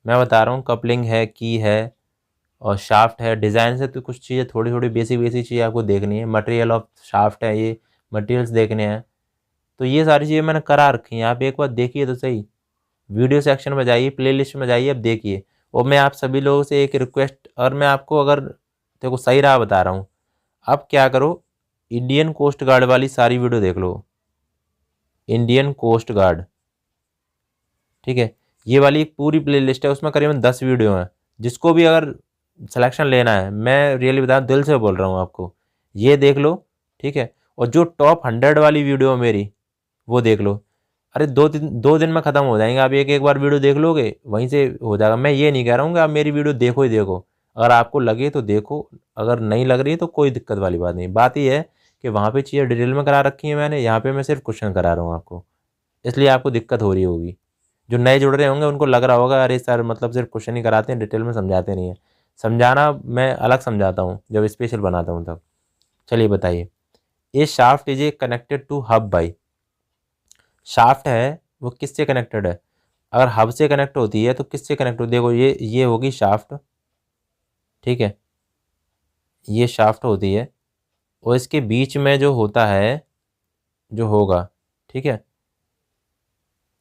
मैं बता रहा हूँ, कपलिंग है, की है, और शाफ्ट है। डिज़ाइन से तो कुछ चीज़ें थोड़ी थोड़ी बेसिक बेसिक चीज़ें आपको देखनी है, मटेरियल ऑफ शाफ्ट है, ये मटेरियल्स देखने हैं, तो ये सारी चीज़ें मैंने करा रखी हैं। आप एक बार देखिए तो सही, वीडियो सेक्शन में जाइए, प्लेलिस्ट में जाइए, अब देखिए। और मैं आप सभी लोगों से एक रिक्वेस्ट, और मैं आपको अगर देखो सही राह बता रहा हूँ, आप क्या करो, इंडियन कोस्ट गार्ड वाली सारी वीडियो देख लो, इंडियन कोस्ट गार्ड। ठीक है, ये वाली एक पूरी प्लेलिस्ट है, उसमें करीबन 10 वीडियो हैं। जिसको भी अगर सिलेक्शन लेना है, मैं रियली बता दिल से बोल रहा हूँ आपको, ये देख लो। ठीक है, और जो टॉप 100 वाली वीडियो है मेरी, वो देख लो। अरे 2 दिन में ख़त्म हो जाएंगे, आप एक एक बार वीडियो देख लोगे, वहीं से हो जाएगा। मैं ये नहीं कह रहा हूँ कि आप मेरी वीडियो देखो ही देखो, अगर आपको लगे तो देखो, अगर नहीं लग रही तो कोई दिक्कत वाली बात नहीं। बात ये है कि वहाँ पे चीज़ें डिटेल में करा रखी हैं मैंने, यहाँ पे मैं सिर्फ क्वेश्चन करा रहा हूँ आपको, इसलिए आपको दिक्कत हो रही होगी। जो नए जुड़ रहे होंगे उनको लग रहा होगा अरे सर मतलब सिर्फ क्वेश्चन ही कराते हैं, डिटेल में समझाते नहीं है। समझाना मैं अलग समझाता हूँ, जब स्पेशल बनाता हूँ तब। चलिए बताइए, ये shaft is a connected to hub by. Shaft है वो किससे कनेक्टेड है, अगर हब से कनेक्ट होती है तो किससे कनेक्ट होती है, देखो ये होगी शाफ्ट। ठीक है, ये शाफ्ट होती है, और इसके बीच में जो होता है, जो होगा, ठीक है,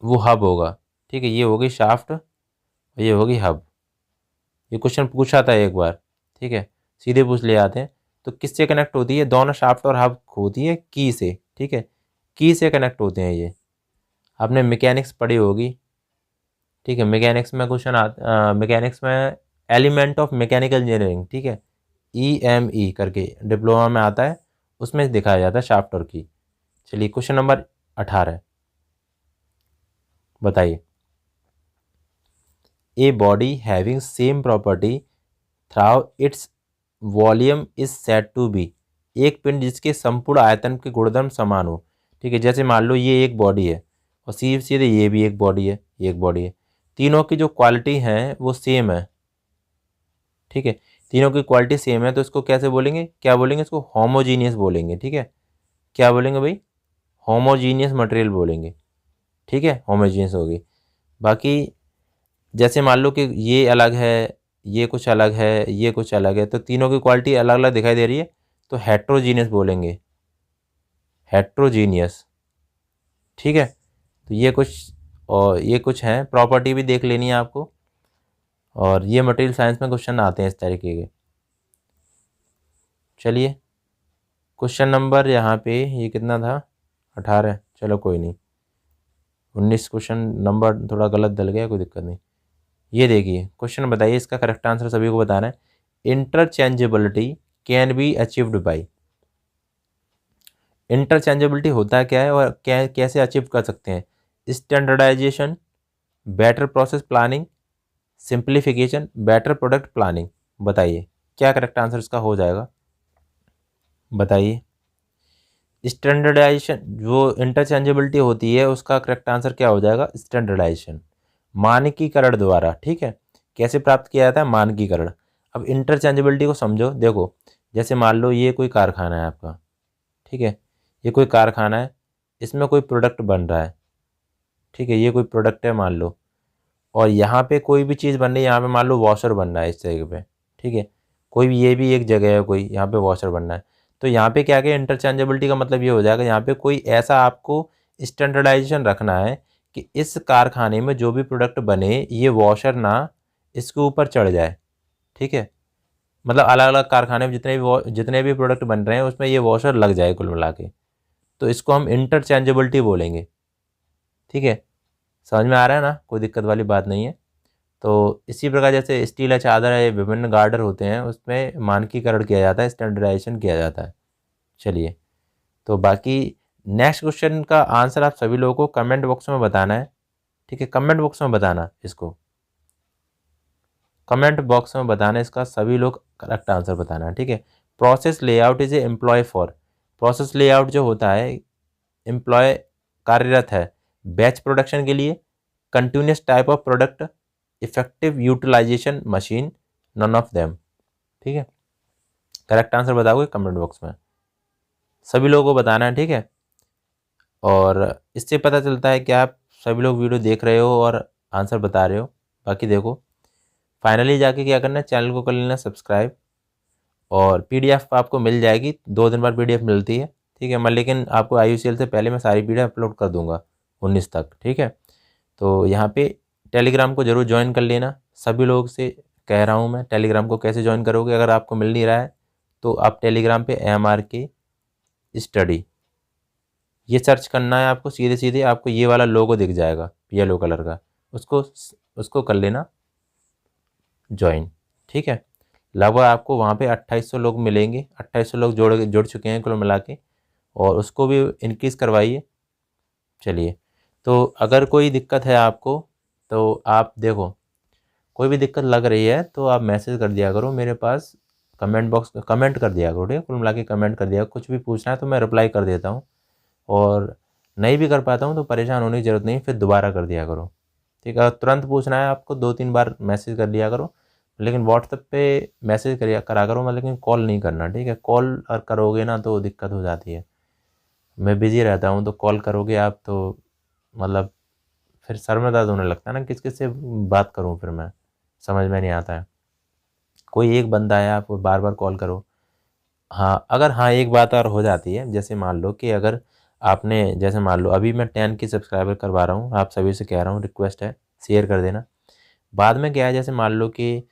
वो हब होगा। ठीक है, ये होगी शाफ्ट, ये होगी हब। ये क्वेश्चन पूछा था एक बार, ठीक है, सीधे पूछ ले आते हैं। तो किससे कनेक्ट होती है, दोनों शाफ्ट और हब होती है की से। ठीक है, की से कनेक्ट होते हैं ये, आपने मैकेनिक्स पढ़ी होगी। ठीक है, मैकेनिक्स में क्वेश्चन मैकेनिक्स में एलिमेंट ऑफ मैकेनिकल इंजीनियरिंग, ठीक है, EME करके डिप्लोमा में आता है, उसमें दिखाया जाता है शाफ्ट और की। चलिए क्वेश्चन नंबर 18, बताइए, a body having same property through its volume is said to be. एक पिंड जिसके संपूर्ण आयतन के गुणधर्म समान हो। ठीक है, जैसे मान लो ये एक बॉडी है, और सीधे ये भी एक बॉडी है, ये एक बॉडी है। तीनों की जो क्वालिटी है वो सेम है, ठीक है, तीनों की क्वालिटी सेम है, तो इसको कैसे बोलेंगे, क्या बोलेंगे, इसको होमोजीनियस बोलेंगे, ठीक है। क्या बोलेंगे भाई, होमोजीनियस मटेरियल बोलेंगे, ठीक है, होमोजीनियस होगी। बाकी जैसे मान लो कि ये अलग है, ये कुछ अलग है, ये कुछ अलग है, तो तीनों की क्वालिटी अलग अलग दिखाई दे रही है, तो हेट्रोजीनियस बोलेंगे, हेट्रोजीनियस, ठीक है। तो ये कुछ, और ये कुछ हैं, प्रॉपर्टी भी देख लेनी है आपको, और ये मटेरियल साइंस में क्वेश्चन आते हैं इस तरीके के। चलिए क्वेश्चन नंबर यहाँ पे ये कितना था, 18, चलो कोई नहीं, 19 क्वेश्चन नंबर थोड़ा गलत डल गया, कोई दिक्कत नहीं। ये देखिए क्वेश्चन बताइए, इसका करेक्ट आंसर सभी को बताना है। Interchangeability can be achieved by, interchangeability होता है क्या है और क्या कैसे अचीव कर सकते हैं, standardisation, better process planning, simplification, better product planning. बताइए क्या करेक्ट आंसर इसका हो जाएगा, बताइए। स्टैंडर्डाइजेशन, जो इंटरचेंजेबिलिटी होती है उसका करेक्ट आंसर क्या हो जाएगा, स्टैंडर्डाइजेशन, मानकीकरण द्वारा, ठीक है। कैसे प्राप्त किया जाता है, मानकीकरण। अब इंटरचेंजेबिलिटी को समझो, देखो जैसे मान लो ये कोई कारखाना है आपका, ठीक है, ये कोई कारखाना है, इसमें कोई प्रोडक्ट बन रहा है, ठीक है, ये कोई प्रोडक्ट है मान लो, और यहाँ पे कोई भी चीज़ बन रही है, यहाँ पे मान लो वॉशर बन रहा है इस जगह पे, ठीक है, कोई भी, ये भी एक जगह है कोई, यहाँ पे वॉशर बन रहा है, तो यहाँ पे क्या क्या इंटरचेंजेबिलिटी का मतलब ये हो जाएगा, यहाँ पे कोई ऐसा आपको स्टैंडर्डाइजेशन रखना है कि इस कारखाने में जो भी प्रोडक्ट बने ये वॉशर ना इसके ऊपर चढ़ जाए, ठीक है, मतलब अलग अलग कारखाने में जितने भी प्रोडक्ट बन रहे हैं उसमें ये वॉशर लग जाए कुल मिला के, तो इसको हम इंटरचेंजेबिलिटी बोलेंगे, ठीक है। समझ में आ रहा है ना, कोई दिक्कत वाली बात नहीं है। तो इसी प्रकार जैसे स्टील है, चादर है, विभिन्न गार्डर होते हैं, उसमें मानकीकरण किया जाता है, स्टैंडर्डाइजेशन किया जाता है। चलिए, तो बाकी नेक्स्ट क्वेश्चन का आंसर आप सभी लोगों को कमेंट बॉक्स में बताना है, ठीक है, कमेंट बॉक्स में बताना, इसको कमेंट बॉक्स में बताना, इसका सभी लोग करेक्ट आंसर बताना है, ठीक है। Process layout is a employ for, process layout जो होता है, एम्प्लॉय कार्यरत है बैच प्रोडक्शन के लिए, continuous type of product, effective utilisation machine, none of them, ठीक है। करेक्ट आंसर बताओगे कमेंट बॉक्स में, सभी लोगों को बताना है, ठीक है। और इससे पता चलता है कि आप सभी लोग वीडियो देख रहे हो और आंसर बता रहे हो। बाकी देखो, फाइनली जाके क्या करना है, चैनल को कर लेना सब्सक्राइब, और पीडीएफ आपको मिल जाएगी, 2 दिन बाद पीडीएफ मिलती है, ठीक है। मैं लेकिन आपको IUCL से पहले मैं सारी पीडीएफ अपलोड कर दूंगा 19 तक, ठीक है। तो यहाँ पे टेलीग्राम को ज़रूर ज्वाइन कर लेना, सभी लोग से कह रहा हूँ मैं। टेलीग्राम को कैसे ज्वाइन करोगे, अगर आपको मिल नहीं रहा है तो आप टेलीग्राम पे MRK स्टडी ये सर्च करना है आपको, सीधे सीधे आपको ये वाला लोगो दिख जाएगा येलो कलर का, उसको उसको कर लेना ज्वाइन, ठीक है। लगभग आपको वहाँ पे 2800 लोग मिलेंगे, 2800 लोग जुड़ चुके हैं कुल मिला के, और उसको भी इंक्रीज़ करवाइए। चलिए, तो अगर कोई दिक्कत है आपको, तो आप देखो, कोई भी दिक्कत लग रही है तो आप मैसेज कर दिया करो मेरे पास, कमेंट बॉक्स कमेंट कर दिया करो, ठीक है, कुल मिला के कमेंट कर दिया, कुछ भी पूछना है तो मैं रिप्लाई कर देता हूँ, और नहीं भी कर पाता हूँ तो परेशान होने की ज़रूरत नहीं, फिर दोबारा कर दिया करो, ठीक है। तुरंत पूछना है आपको 2-3 बार मैसेज कर दिया करो, लेकिन व्हाट्सएप पे मैसेज करा करो, मैं लेकिन कॉल नहीं करना, ठीक है। कॉल और करोगे ना तो दिक्कत हो जाती है, मैं बिज़ी रहता हूँ, तो कॉल करोगे आप तो मतलब फिर सर में दर्द होने लगता है ना, किस किस से बात करूँ फिर मैं, समझ में नहीं आता है। कोई एक बंदा है, आप बार बार कॉल करो। हाँ, अगर हाँ एक बात और हो जाती है, जैसे मान लो कि अगर आपने, जैसे मान लो अभी मैं 10 की सब्सक्राइबर करवा रहा हूँ, आप सभी से कह रहा हूँ, रिक्वेस्ट है शेयर कर देना। बाद में क्या है, जैसे मान लो कि,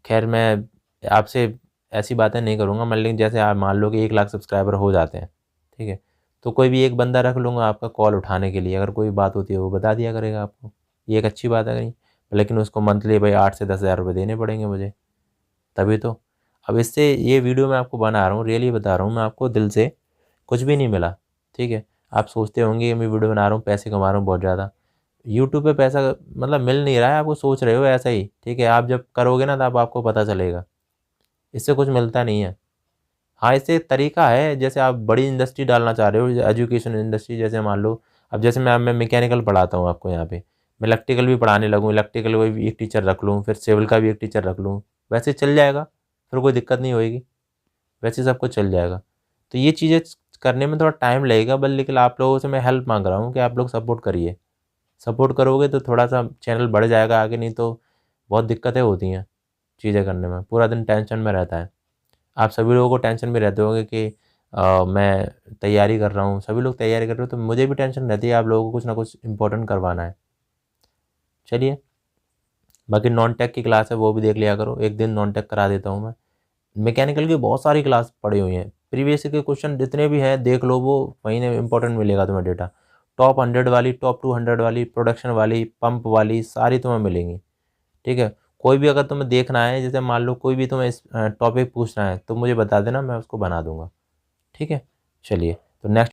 खैर मैं आपसे ऐसी बातें नहीं करूँगा मैं, लेकिन जैसे आप मान लो कि 1 लाख सब्सक्राइबर हो जाते हैं, ठीक है, तो कोई भी एक बंदा रख लूँगा आपका कॉल उठाने के लिए, अगर कोई बात होती है वो बता दिया करेगा आपको, ये एक अच्छी बात है नहीं, लेकिन उसको मंथली भाई 8 से 10 हज़ार रुपये देने पड़ेंगे मुझे, तभी तो। अब इससे ये वीडियो मैं आपको बना रहा हूँ, रियली बता रहा हूँ मैं आपको, दिल से, कुछ भी नहीं मिला, ठीक है। आप सोचते होंगे मैं वीडियो बना रहा हूँ पैसे कमा रहा हूँ बहुत ज़्यादा, यूट्यूब पे पैसा मतलब मिल नहीं रहा है आपको, सोच रहे हो ऐसा ही, ठीक है। आप जब करोगे ना तब आपको पता चलेगा, इससे कुछ मिलता नहीं है। हाँ, इससे एक तरीका है, जैसे आप बड़ी इंडस्ट्री डालना चाह रहे हो, एजुकेशन इंडस्ट्री, जैसे मान लो अब जैसे मैं मैकेनिकल पढ़ाता हूँ आपको यहाँ पे, मैं इलेक्ट्रिकल भी पढ़ाने लगूँ, इलेक्ट्रिकल का भी एक टीचर रख लूँ, फिर सिविल का भी एक टीचर रख लूँ, वैसे चल जाएगा, फिर कोई दिक्कत नहीं होएगी, वैसे सबको चल जाएगा। तो ये चीज़ें करने में थोड़ा टाइम लगेगा, बस लेकिन आप लोगों से मैं हेल्प मांग रहा हूँ कि आप लोग सपोर्ट करिए। सपोर्ट करोगे तो थोड़ा सा चैनल बढ़ जाएगा आगे, नहीं तो बहुत दिक्कतें होती हैं चीज़ें करने में, पूरा दिन टेंशन में रहता है। आप सभी लोगों को टेंशन में रहते होंगे कि मैं तैयारी कर रहा हूँ, सभी लोग तैयारी कर रहे हो, तो मुझे भी टेंशन रहती है, आप लोगों को कुछ ना कुछ इंपॉर्टेंट करवाना है। चलिए, बाकी नॉन टेक की क्लास है वो भी देख लिया करो, एक दिन नॉन टेक करा देता हूँ मैं। मैकेनिकल की बहुत सारी क्लास पड़ी हुई हैं, प्रीवियस के क्वेश्चन जितने भी हैं देख लो, वो वहीं ने इंपॉर्टेंट मिलेगा तुम्हें डेटा। टॉप 100 वाली, टॉप 200 वाली, प्रोडक्शन वाली, पंप वाली, सारी तुम्हें मिलेंगी। ठीक है, कोई भी अगर तुम्हें देखना है, जैसे मान लो कोई भी तुम्हें इस टॉपिक पूछना है तो मुझे बता देना, मैं उसको बना दूंगा। ठीक है, चलिए, तो नेक्स्ट